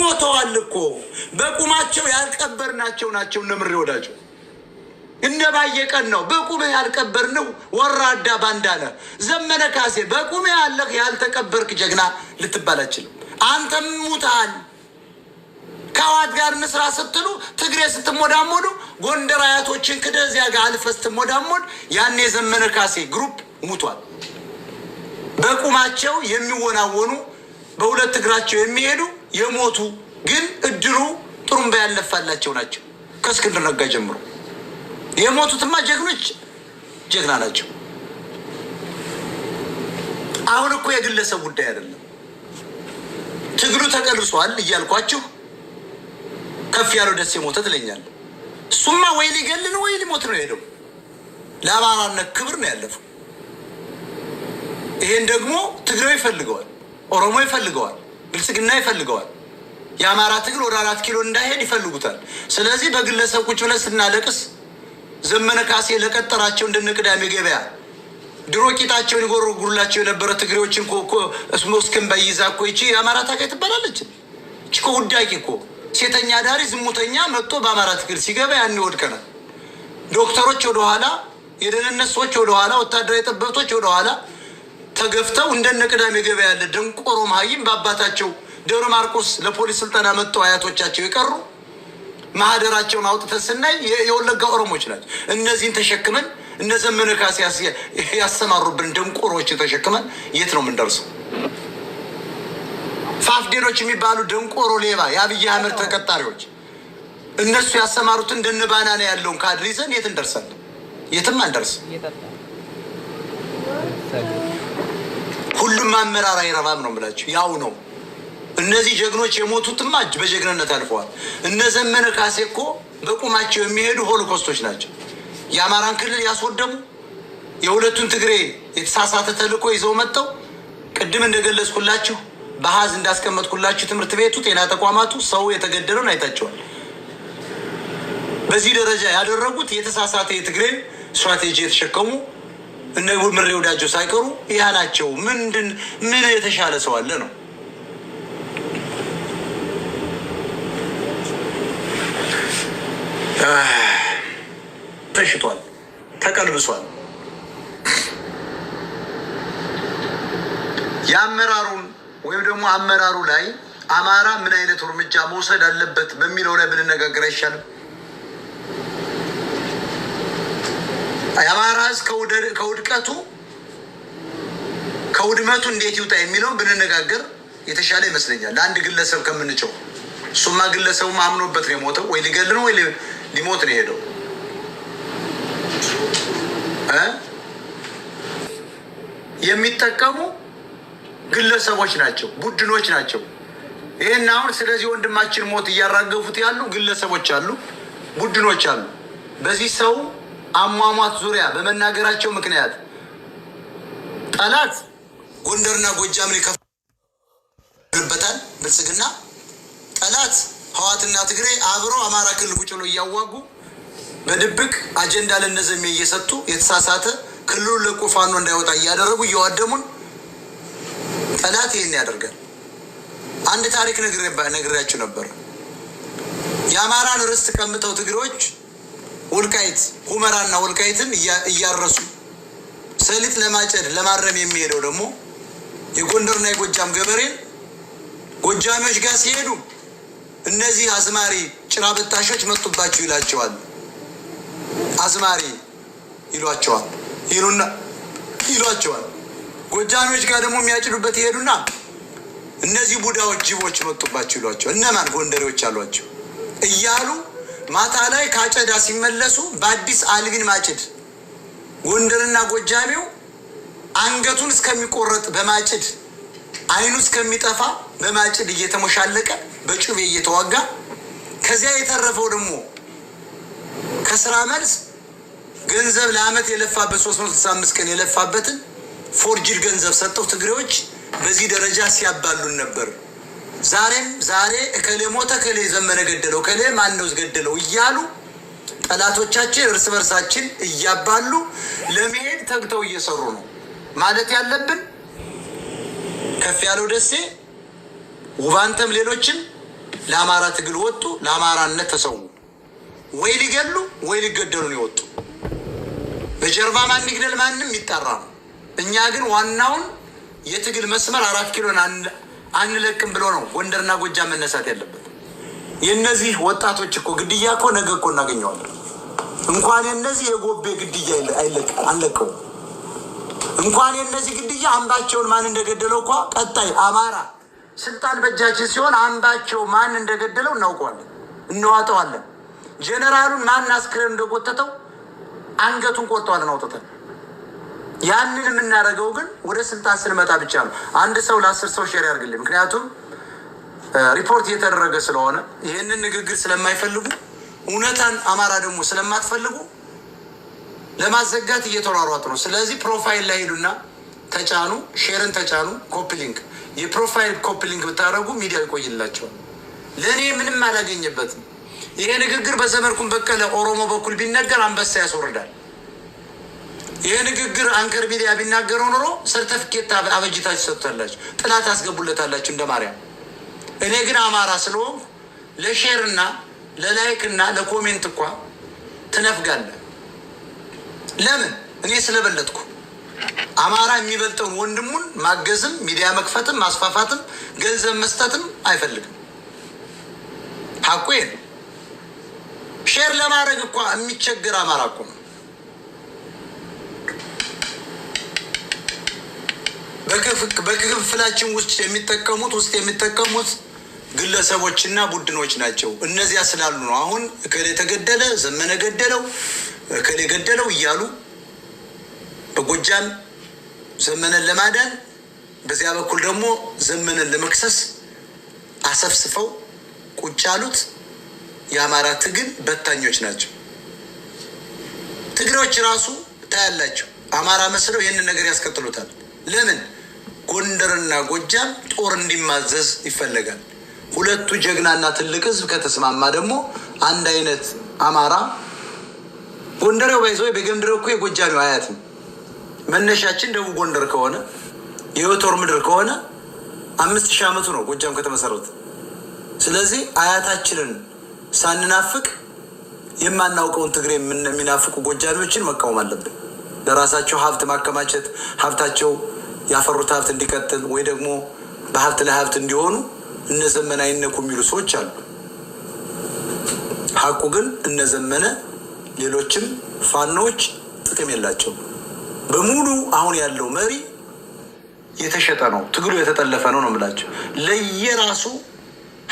ሞተዋል እኮ በቁማቸው ያልቀበርናቸው ናቸው። እነምሬ ወዳቸው እንደባየቀን ነው በቁምህ ያልቀበርነው ወራዳ ባንዳነ ዘመነ ካሴ በቁምህ ያለህ ያልተቀበርክ ጀግና ልትባል አትችልም። አንተም ሙታል። ከዋት ጋር እንስራ ስትሉ ትግሬ ስትሞዳሞዱ ጎንደር አያቶችን ከደዚያ ጋር አልፈስ ስትሞዳሞድ ያኔ ዘመነ ካሴ ግሩፕ ሙቷል። በቁማቸው የሚወናወኑ በሁለት እግራቸው የሚሄዱ የሞቱ ግን እድሩ ጥሩምባ ያለፋላቸው ናቸው። ከእስክንድር ነጋ ጀምሮ የሞቱትማ ጀግኖች ጀግና ናቸው። አሁን እኮ የግለሰብ ጉዳይ አይደለም። ትግሉ ተቀልሷል እያልኳችሁ ከፍ ያለው ደስ የሞተ ትለኛለህ። እሱማ ወይ ሊገል ነው ወይ ሊሞት ነው የሄደው። ለአማራነት ክብር ነው ያለፈው። ይሄን ደግሞ ትግራይ ይፈልገዋል፣ ኦሮሞ ይፈልገዋል፣ ብልጽግና ይፈልገዋል። የአማራ ትግል ወደ 4 ኪሎ እንዳይሄድ ይፈልጉታል። ስለዚህ በግለሰብ ቁጭ ብለን ስናለቅስ ዘመነ ካሴ ለቀጠራቸው እንደነ ቅዳሜ ገበያ ድሮ ቂጣቸውን ይጎረጉሩላቸው የነበረ ትግሬዎችን እስክን በይዛ እኮ ይቺ የአማራ ታጋይ ትባላለች። ይቺ እኮ ውዳቂ እኮ ሴተኛ ዳሪ ዝሙተኛ መጥቶ በአማራ ትግል ሲገባ ያን ይወድቀናል። ዶክተሮች ወደኋላ፣ የደህንነት ሰዎች ወደኋላ፣ ወታደራዊ ጠበብቶች ወደኋላ ተገፍተው እንደነ ቅዳሜ ገበያ ያለ ደንቆሮ መሀይም በአባታቸው ደብረ ማርቆስ ለፖሊስ ስልጠና መጥተው አያቶቻቸው የቀሩ ማህደራቸውን አውጥተን ስናይ የወለጋ ኦሮሞች ናቸው። እነዚህን ተሸክመን እነ ዘመነ ካሴ ያሰማሩብን ደንቆሮችን ተሸክመን የት ነው የምንደርሰው? ፋፍዴሮች የሚባሉ ደንቆሮ ሌባ የአብይ አህመድ ተቀጣሪዎች እነሱ ያሰማሩትን እንደነ ባናና ያለውን ካድር ይዘን የት እንደርሳለን? የትም አንደርስም። ሁሉም አመራር አይረባም ነው የምላችሁ። ያው ነው። እነዚህ ጀግኖች የሞቱትማ በጀግንነት አልፈዋል። እነ ዘመነ ካሴ እኮ በቁማቸው የሚሄዱ ሆሎኮስቶች ናቸው። የአማራን ክልል ያስወደሙ የሁለቱን ትግሬ የተሳሳተ ተልእኮ ይዘው መጥተው ቅድም እንደገለጽኩላችሁ በሀዝ እንዳስቀመጥኩላችሁ ትምህርት ቤቱ፣ ጤና ተቋማቱ ሰው የተገደለውን አይታቸዋል። በዚህ ደረጃ ያደረጉት የተሳሳተ የትግሬን ስትራቴጂ የተሸከሙ እነ ምሬ ወዳጆ ሳይቀሩ ያ ናቸው። ምን የተሻለ ሰው አለ ነው? ተሽቷል፣ ተቀልብሷል። የአመራሩን ወይም ደግሞ አመራሩ ላይ አማራ ምን አይነት እርምጃ መውሰድ አለበት በሚለው ላይ ብንነጋገር አይሻልም? የአማራ ሕዝብ ከውድቀቱ ከውድመቱ እንዴት ይውጣ የሚለውን ብንነጋገር የተሻለ ይመስለኛል። ለአንድ ግለሰብ ከምንጨው እሱማ ግለሰቡ አምኖበት ነው የሞተው። ወይ ሊገል ነው ወይ ሊሞት ነው የሄደው። የሚጠቀሙ ግለሰቦች ናቸው፣ ቡድኖች ናቸው። ይህን አሁን ስለዚህ ወንድማችን ሞት እያራገፉት ያሉ ግለሰቦች አሉ፣ ቡድኖች አሉ። በዚህ ሰው አሟሟት ዙሪያ በመናገራቸው ምክንያት ጠላት ጎንደርና ጎጃም ሊከፍልበታል። ብልጽግና ጠላት ህዋትና ትግራይ አብረው አማራ ክልል ቁጭ ብለው እያዋጉ በድብቅ አጀንዳ ለነዘሜ እየሰጡ የተሳሳተ ክልሉን ለቆ ፋኖ እንዳይወጣ እያደረጉ እየዋደሙን ጠላት ይሄን ያደርጋል። አንድ ታሪክ ነግሬያችሁ ነበር። የአማራን ርስት ቀምጠው ትግሬዎች ወልቃይት ሁመራና ወልቃይትን እያረሱ ሰሊጥ ለማጨድ ለማረም የሚሄደው ደግሞ የጎንደርና የጎጃም ገበሬን ጎጃሚዎች ጋር ሲሄዱ እነዚህ አዝማሪ ጭራ በታሾች መጡባችሁ ይላቸዋል። አዝማሪ ይሏቸዋል ይሏቸዋል። ጎጃሚዎች ጋር ደግሞ የሚያጭዱበት ይሄዱና እነዚህ ቡዳዎች ጅቦች መጡባችሁ ይሏቸዋል። እነማን ጎንደሬዎች አሏቸው እያሉ ማታ ላይ ካጨዳ ሲመለሱ በአዲስ አልቢን ማጭድ ጎንደርና ጎጃሚው አንገቱን እስከሚቆረጥ በማጭድ አይኑ እስከሚጠፋ በማጭድ እየተሞሻለቀ በጩቤ እየተዋጋ ከዚያ የተረፈው ደግሞ ከስራ መልስ ገንዘብ ለአመት የለፋበት 365 ቀን የለፋበትን ፎርጅድ ገንዘብ ሰጠው ትግሬዎች በዚህ ደረጃ ሲያባሉን ነበር። ዛሬ እከሌ ሞተ፣ እከሌ ዘመነ ገደለው፣ እከሌ ማነው ገደለው እያሉ ጠላቶቻችን እርስ በርሳችን እያባሉ ለመሄድ ተግተው እየሰሩ ነው ማለት ያለብን። ከፍ ያለው ደሴ ውባንተም ሌሎችም ለአማራ ትግል ወጡ፣ ለአማራነት ተሰዉ። ወይ ሊገሉ ወይ ሊገደሉ ነው የወጡ። በጀርባ ማን ይግደል ማንም ይጣራ ነው። እኛ ግን ዋናውን የትግል መስመር 4 ኪሎን አንለቅም ብሎ ነው ጎንደርና ጎጃም መነሳት ያለበት። የነዚህ ወጣቶች እኮ ግድያ እኮ ነገ እኮ እናገኘዋለን። እንኳን የነዚህ የጎቤ ግድያ አንለቀው። እንኳን የነዚህ ግድያ አምባቸውን ማን እንደገደለው እኮ ቀጣይ አማራ ስልጣን በእጃችን ሲሆን አምባቸው ማን እንደገደለው እናውቀዋለን፣ እንዋጠዋለን። ጀነራሉን ማን አስክሬን እንደጎተተው አንገቱን ቆርጠዋለን አውጥተን። ያንን የምናደርገው ግን ወደ ስልጣን ስንመጣ ብቻ ነው። አንድ ሰው ለ10 ሰው ሼር ያርግልኝ። ምክንያቱም ሪፖርት እየተደረገ ስለሆነ ይህንን ንግግር ስለማይፈልጉ እውነታን አማራ ደግሞ ስለማትፈልጉ ለማዘጋት እየተሯሯጡ ነው። ስለዚህ ፕሮፋይል ላይ ሄዱና ተጫኑ፣ ሼርን ተጫኑ፣ ኮፒሊንክ የፕሮፋይል ኮፒሊንክ ብታደረጉ ሚዲያ ይቆይላቸዋል። ለእኔ ምንም አላገኘበትም። ይሄ ንግግር በዘመድኩን በቀለ ኦሮሞ በኩል ቢነገር አንበሳ ያስወርዳል። ይሄ ንግግር አንከር ሚዲያ ቢናገረው ኖሮ ሰርተፍኬት አበጅታችሁ ሰጥታላችሁ፣ ጥላት አስገቡለታላችሁ እንደ ማርያም። እኔ ግን አማራ ስለሆንኩ ለሼርና ለላይክና ለኮሜንት እንኳ ትነፍጋለህ። ለምን? እኔ ስለበለጥኩ። አማራ የሚበልጠውን ወንድሙን ማገዝም ሚዲያ መክፈትም ማስፋፋትም ገንዘብ መስጠትም አይፈልግም። ሀቁ ነው። ሼር ለማድረግ እንኳ የሚቸግር አማራ እኮ ነው። በክፍላችን ውስጥ የሚጠቀሙት ግለሰቦችና ቡድኖች ናቸው። እነዚያ ስላሉ ነው አሁን እከሌ ተገደለ፣ ዘመነ ገደለው፣ እከሌ ገደለው እያሉ በጎጃም ዘመነን ለማዳን በዚያ በኩል ደግሞ ዘመነን ለመክሰስ አሰፍስፈው ቁጭ ያሉት የአማራ ትግል በታኞች ናቸው። ትግሬዎች ራሱ ታያላቸው አማራ መስለው ይህንን ነገር ያስቀጥሉታል። ለምን? ጎንደርና ጎጃም ጦር እንዲማዘዝ ይፈለጋል። ሁለቱ ጀግናና ትልቅ ህዝብ ከተስማማ ደግሞ አንድ አይነት አማራ ጎንደሬው ባይዘው በጎንደሬው እኮ የጎጃሜው አያት ነው። መነሻችን ደቡብ ጎንደር ከሆነ የወቶር ምድር ከሆነ 5000 ዓመቱ ነው ጎጃም ከተመሰረተ። ስለዚህ አያታችንን ሳንናፍቅ የማናውቀውን ትግሬ የሚናፍቁ ጎጃሚዎችን መቃወም አለብን። ለራሳቸው ሀብት ማከማቸት፣ ሀብታቸው ያፈሩት ሀብት እንዲቀጥል ወይ ደግሞ በሀብት ላይ ሀብት እንዲሆኑ እነዘመነ አይነኩ የሚሉ ሰዎች አሉ። ሀቁ ግን እነዘመነ ሌሎችም ፋኖች ጥቅም የላቸው። በሙሉ አሁን ያለው መሪ የተሸጠ ነው፣ ትግሉ የተጠለፈ ነው የምላቸው። ለየራሱ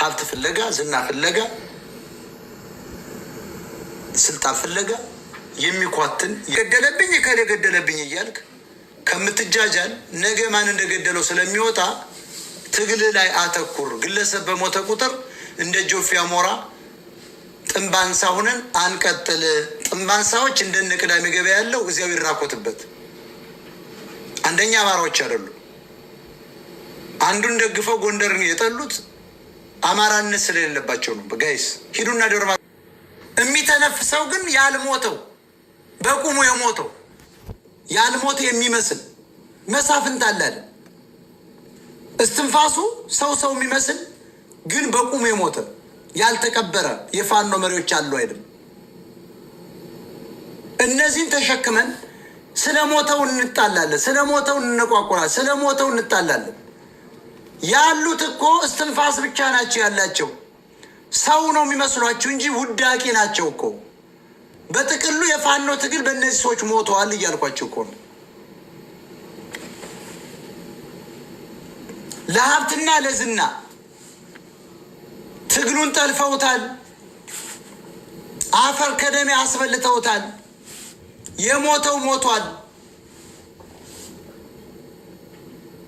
ሀብት ፍለጋ፣ ዝና ፍለጋ፣ ስልጣን ፍለጋ የሚኳትን ገደለብኝ ከሌ ገደለብኝ እያልክ ከምትጃጃል ነገ ማን እንደገደለው ስለሚወጣ ትግል ላይ አተኩር። ግለሰብ በሞተ ቁጥር እንደ ጆፌ አሞራ ጥንባንሳ ሁነን አንቀጥል። ጥንባንሳዎች እንደነ ቅዳሜ ገበያ ያለው እዚያው ይራኮትበት። አንደኛ አማራዎች አይደሉ። አንዱን ደግፈው ጎንደርን የጠሉት አማራነት ስለሌለባቸው ነው። ጋይስ ሂዱና ደርማ የሚተነፍሰው ግን ያልሞተው በቁሙ የሞተው ያልሞተ የሚመስል መሳፍንት አለ። እስትንፋሱ ሰው የሚመስል ግን በቁሙ የሞተ ያልተቀበረ የፋኖ መሪዎች አሉ አይደል? እነዚህን ተሸክመን ስለሞተው እንጣላለን፣ ስለሞተው እንቋቁራለን፣ ስለሞተው እንጣላለን። ያሉት እኮ እስትንፋስ ብቻ ናቸው ያላቸው። ሰው ነው የሚመስሏችሁ እንጂ ውዳቂ ናቸው እኮ። በጥቅሉ የፋኖ ትግል በእነዚህ ሰዎች ሞተዋል እያልኳቸው እኮ ነው። ለሀብትና ለዝና ትግሉን ጠልፈውታል። አፈር ከደሜ አስበልተውታል። የሞተው ሞቷል።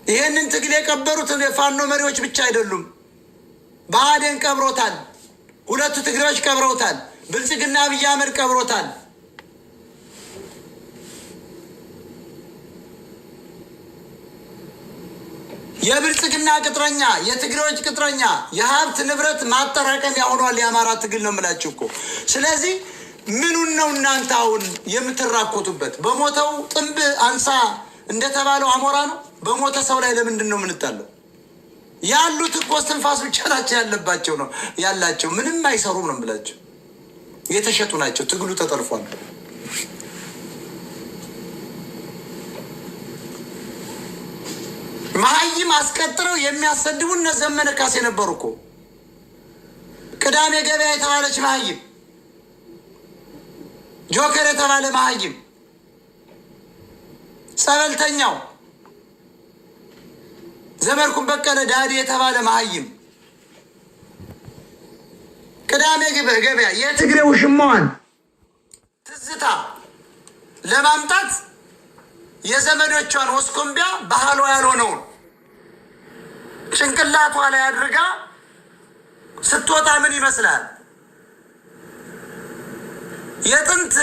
ይህንን ትግል የቀበሩት የፋኖ መሪዎች ብቻ አይደሉም። ብአዴን ቀብሮታል። ሁለቱ ትግሬዎች ቀብረውታል። ብልጽግና አብይ አህመድ ቀብሮታል። የብልጽግና ቅጥረኛ፣ የትግሬዎች ቅጥረኛ፣ የሀብት ንብረት ማጠራቀሚያ ሆኗል የአማራ ትግል ነው የምላችሁ እኮ። ስለዚህ ምኑን ነው እናንተ አሁን የምትራኮቱበት? በሞተው ጥንብ አንሳ እንደተባለው አሞራ ነው። በሞተ ሰው ላይ ለምንድን ነው የምንጣለው? ያሉት እኮ እስትንፋስ ብቻ ናቸው ያለባቸው ነው ያላቸው። ምንም አይሰሩም ነው ብላቸው የተሸጡ ናቸው። ትግሉ ተጠልፏል። መሀይም አስቀጥረው የሚያሰድቡን እነ ዘመነ ካሴ ነበሩ እኮ። ቅዳሜ ገበያ የተባለች መሀይም፣ ጆከር የተባለ መሀይም፣ ጸበልተኛው ዘመርኩን በቀለ ዳዲ የተባለ መሀይም፣ ቅዳሜ ገበያ የትግሬ ውሽማዋን ትዝታ ለማምጣት የዘመዶቿን ወስኮምቢያ ባህሏ ያልሆነውን ጭንቅላቷ ላይ አድርጋ ስትወጣ ምን ይመስላል? የጥንት